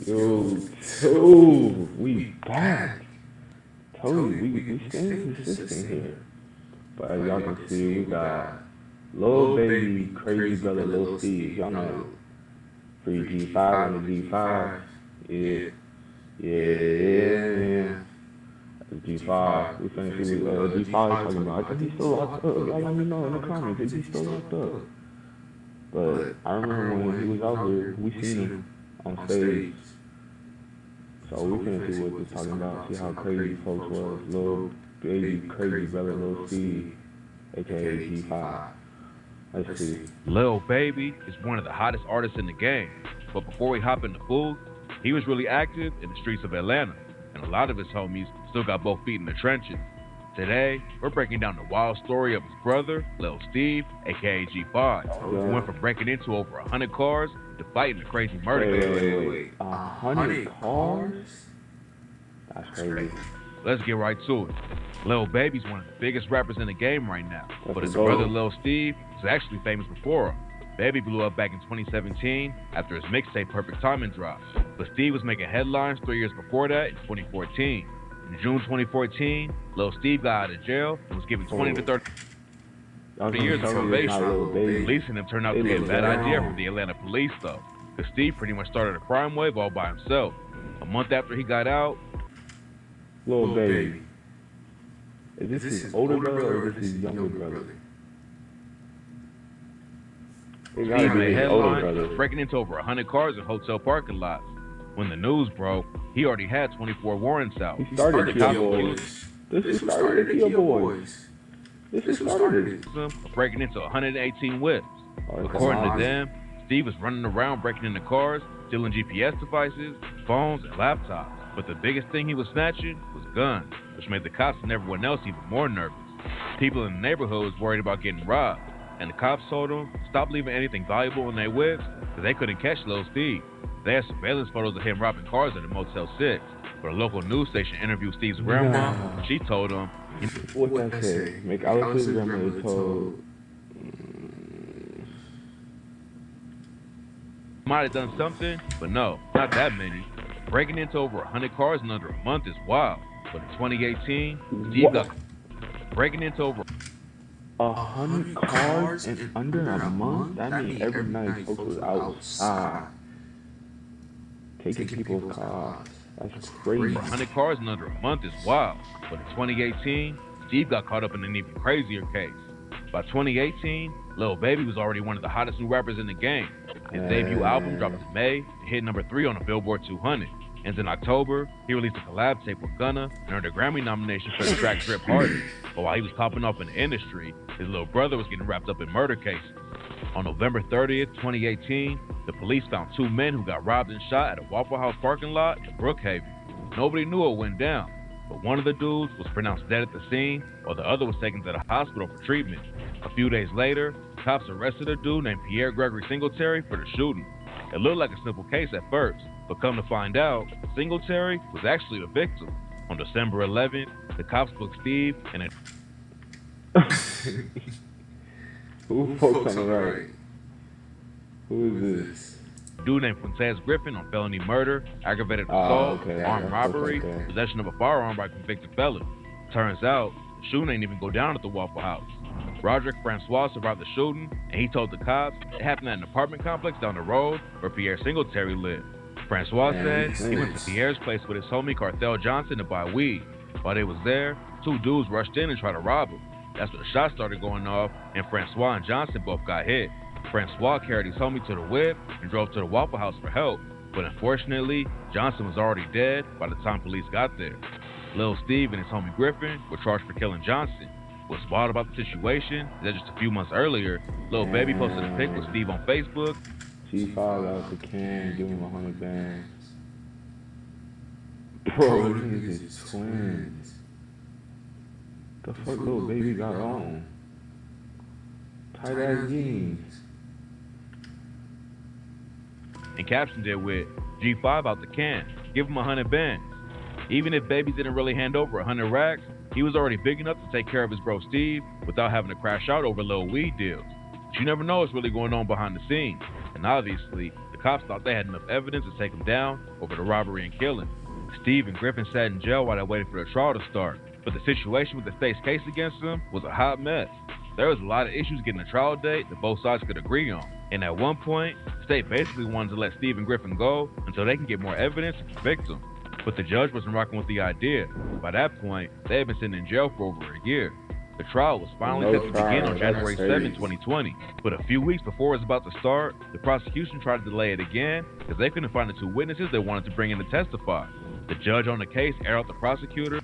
Yo, two, we back. Told you, we staying consistent here. But as y'all can see, we got Lil Baby, Crazy Brother, Lil Steve. Y'all know free G5 on the G5. Yeah, yeah. G5. We finna see what G5 is talking about. I think he's still locked up. Y'all let me know in the comments if he's still locked up. But I remember when he was out here, we seen him on stage. So we finna see what they're talking about, see how crazy folks was. Lil Baby, Crazy Brother, Lil Steve, aka G5. Let's see. Lil Baby is one of the hottest artists in the game. But before we hop in the booth, he was really active in the streets of Atlanta, and a lot of his homies still got both feet in the trenches. Today, we're breaking down the wild story of his brother, Lil Steve, aka G5, who went from breaking into over 100 cars to fighting a crazy murder case. Wait. 100 cars? That's crazy. Let's get right to it. Lil Baby's one of the biggest rappers in the game right now, but his go. brother Lil Steve was actually famous before him. Baby blew up back in 2017 after his mixtape Perfect Timing dropped, but Steve was making headlines 3 years before that in 2014. In June 2014, Lil Steve got out of jail and was given 20 to 30 years of probation. Releasing him turned out to be a bad idea for the Atlanta police, though, because Steve pretty much started a crime wave all by himself. A month after he got out, Lil Baby. Is this his older brother or is this his younger brother? It gotta Steve be made his older headlines brother. breaking into over 100 cars in hotel parking lots. When the news broke, he already had 24 warrants out. He started the Kia Boys. This is started the Kia Boys. This is started it. Breaking into 118 whips. According to them, Steve was running around breaking into cars, stealing GPS devices, phones, and laptops. But the biggest thing he was snatching was guns, which made the cops and everyone else even more nervous. People in the neighborhood was worried about getting robbed, and the cops told them stop leaving anything valuable in their whips because they couldn't catch Lil Steve. They had surveillance photos of him robbing cars at a Motel 6. But a local news station interviewed Steve's grandma. She told him, what that say? Make Alice's grandmother told. Might have done something, but no, not that many. Breaking into over 100 cars in under a month is wild. But in 2018, Steve got breaking into over 100 cars in under a month? That means every night folks was outside taking people's cars. That's crazy. 100 cars in under a month is wild. But in 2018, Steve got caught up in an even crazier case. By 2018, Lil Baby was already one of the hottest new rappers in the game. His debut album dropped in May and hit number 3 on the Billboard 200. And in October, he released a collab tape with Gunna and earned a Grammy nomination for the track Drip Harder. But while he was popping up in the industry, his little brother was getting wrapped up in murder cases. On November 30th, 2018, the police found 2 men who got robbed and shot at a Waffle House parking lot in Brookhaven. Nobody knew what went down, but one of the dudes was pronounced dead at the scene, while the other was taken to the hospital for treatment. A few days later, cops arrested a dude named Pierre Gregory Singletary for the shooting. It looked like a simple case at first, but come to find out, Singletary was actually the victim. On December 11th, the cops booked Steve and Who folks on the right? Who is this? a dude named Quintez Griffin on felony murder, aggravated assault, armed robbery, possession of a firearm by a convicted felon. Turns out, the shooting ain't even go down at the Waffle House. Roderick Francois survived the shooting, and he told the cops it happened at an apartment complex down the road where Pierre Singletary lived. Francois said he went to Pierre's place with his homie Carthel Johnson to buy weed. While they was there, 2 dudes rushed in and tried to rob him. That's when the shots started going off, and Francois and Johnson both got hit. Francois carried his homie to the whip and drove to the Waffle House for help, but unfortunately, Johnson was already dead by the time police got there. Lil Steve and his homie Griffin were charged for killing Johnson. What's wild about the situation is that just a few months earlier, Lil Baby posted a pic with Steve on Facebook. G5 out the can, give him 100 bands. Bro, look at his twins. The fuck Lil Baby got on? Tight ass jeans. And captioned it with G5 out the can, give him 100 bands. Even if Baby didn't really hand over 100 racks, he was already big enough to take care of his bro Steve without having to crash out over little weed deals. But you never know what's really going on behind the scenes. And obviously, the cops thought they had enough evidence to take him down over the robbery and killing. Steve and Griffin sat in jail while they waited for the trial to start, but the situation with the state's case against them was a hot mess. There was a lot of issues getting a trial date that both sides could agree on, and at one point, the state basically wanted to let Steve and Griffin go until they can get more evidence to convict them. But the judge wasn't rocking with the idea. By that point, they had been sitting in jail for over a year. The trial was finally set to begin on January 7, 2020, but a few weeks before it was about to start, the prosecution tried to delay it again because they couldn't find the two witnesses they wanted to bring in to testify. The judge on the case aired out the prosecutor.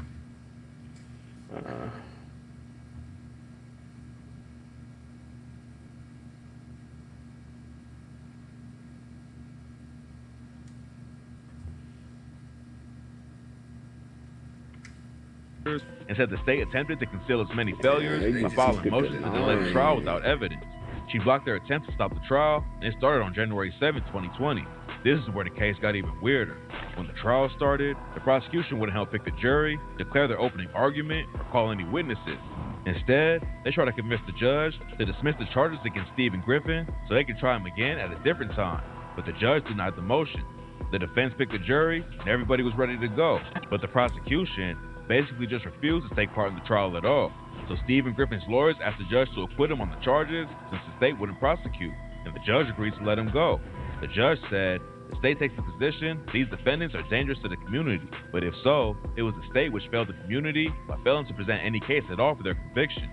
And said the state attempted to conceal its many failures by filing motions to delay the trial without evidence. She blocked their attempt to stop the trial, and it started on January 7, 2020. This is where the case got even weirder. When the trial started, the prosecution wouldn't help pick the jury, declare their opening argument, or call any witnesses. Instead, they tried to convince the judge to dismiss the charges against Steve and Griffin so they could try him again at a different time, but the judge denied the motion. The defense picked the jury, and everybody was ready to go, but the prosecution basically just refused to take part in the trial at all. So Steve and Griffin's lawyers asked the judge to acquit him on the charges since the state wouldn't prosecute, and the judge agreed to let him go. The judge said, the state takes the position these defendants are dangerous to the community, but if so, it was the state which failed the community by failing to present any case at all for their conviction.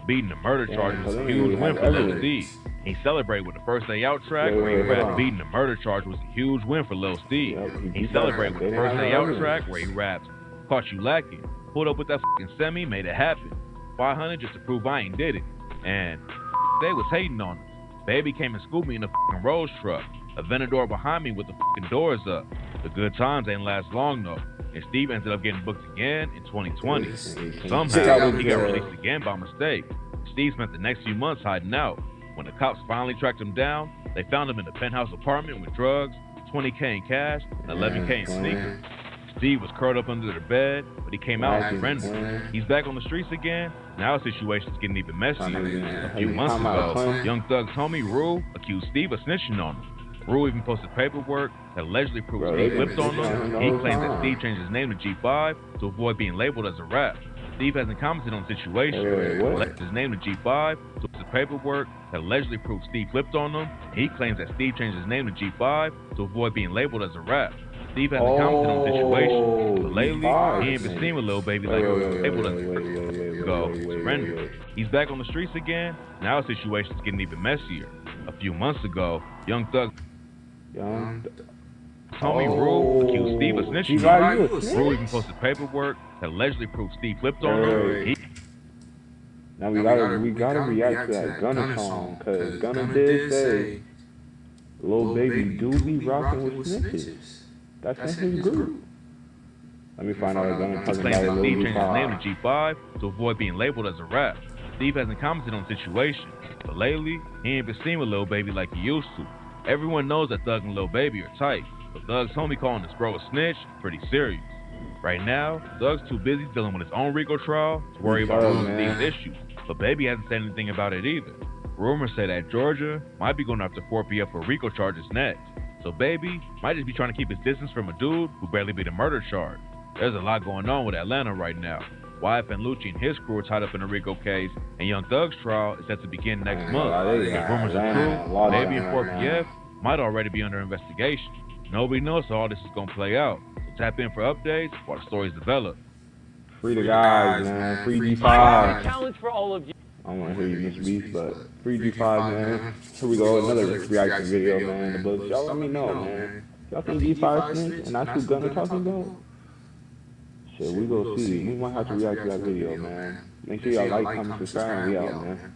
Beating the murder charge was a huge win for Lil Steve. He celebrated with the First Day Out track where he rapped beating the murder charge was a huge win for Lil Steve. He celebrated with the First Day Out track where he raps, caught you lacking, pulled up with that fucking semi, made it happen. 500 just to prove I ain't did it. And they was hating on him. Baby came and scooped me in a fucking Rolls truck. A Venador behind me with the fucking doors up. The good times ain't last long though. And Steve ended up getting booked again in 2020. Somehow, he got released again by mistake. Steve spent the next few months hiding out. When the cops finally tracked him down, they found him in a penthouse apartment with drugs, $20K in cash, and $11K in sneakers. Steve was curled up under the bed, but he came out and surrendered. He's back on the streets again. Now the situation's getting even messier. A few months ago, Young Thug's homie Rue accused Steve of snitching on him. Rue even posted paperwork that allegedly proved Steve flipped on him. He claims that Steve changed his name to G5 to avoid being labeled as a rap. Steve hasn't commented on the situation. Left his name to G5 to the paperwork that allegedly proved Steve flipped on him. He claims that Steve changed his name to G5 to avoid being labeled as a rap. Steve hasn't commented on the situation, but lately he ain't been seen with Lil Baby like he was labeled as a go surrender. He's back on the streets again. Now the situation's getting even messier. A few months ago, Young Thug homie Rue accused Steve of snitching. Rue even posted paperwork that allegedly proved Steve flipped on him. Now we gotta react to that Gunna song, cause Gunna did say Lil Baby do be rocking with snitches. That's in his group. Let me find out if Gunna talking about Steve changed his name Lil to G5 to avoid being labeled as a rap. Steve hasn't commented on the situation, but lately he ain't been seen with Lil Baby like he used to. Everyone knows that Thug and Lil Baby are tight, but Thug's homie calling this bro a snitch pretty serious. Right now, Thug's too busy dealing with his own RICO trial to worry about Steve's issues, but Baby hasn't said anything about it either. Rumors say that Georgia might be going after 4PF for RICO charges next, so Baby might just be trying to keep his distance from a dude who barely beat a murder charge. There's a lot going on with Atlanta right now. YF and Lucci and his crew are tied up in a RICO case, and Young Thug's trial is set to begin next month. If rumors are true, Baby and 4PF might already be under investigation. Nobody knows how all this is going to play out, so tap in for updates while the stories develop. Free the guys, man. Free G5. Challenge for all of you. I don't want to hear you Mr. Beast, but free G5, man. Here we go, another reaction video, man. But y'all let me know, man. Y'all think G5 snitch and that's who Gunna talking about? Shit, we go see. We might have to react to that video, man. Make sure y'all like, comment, subscribe, and we out, man.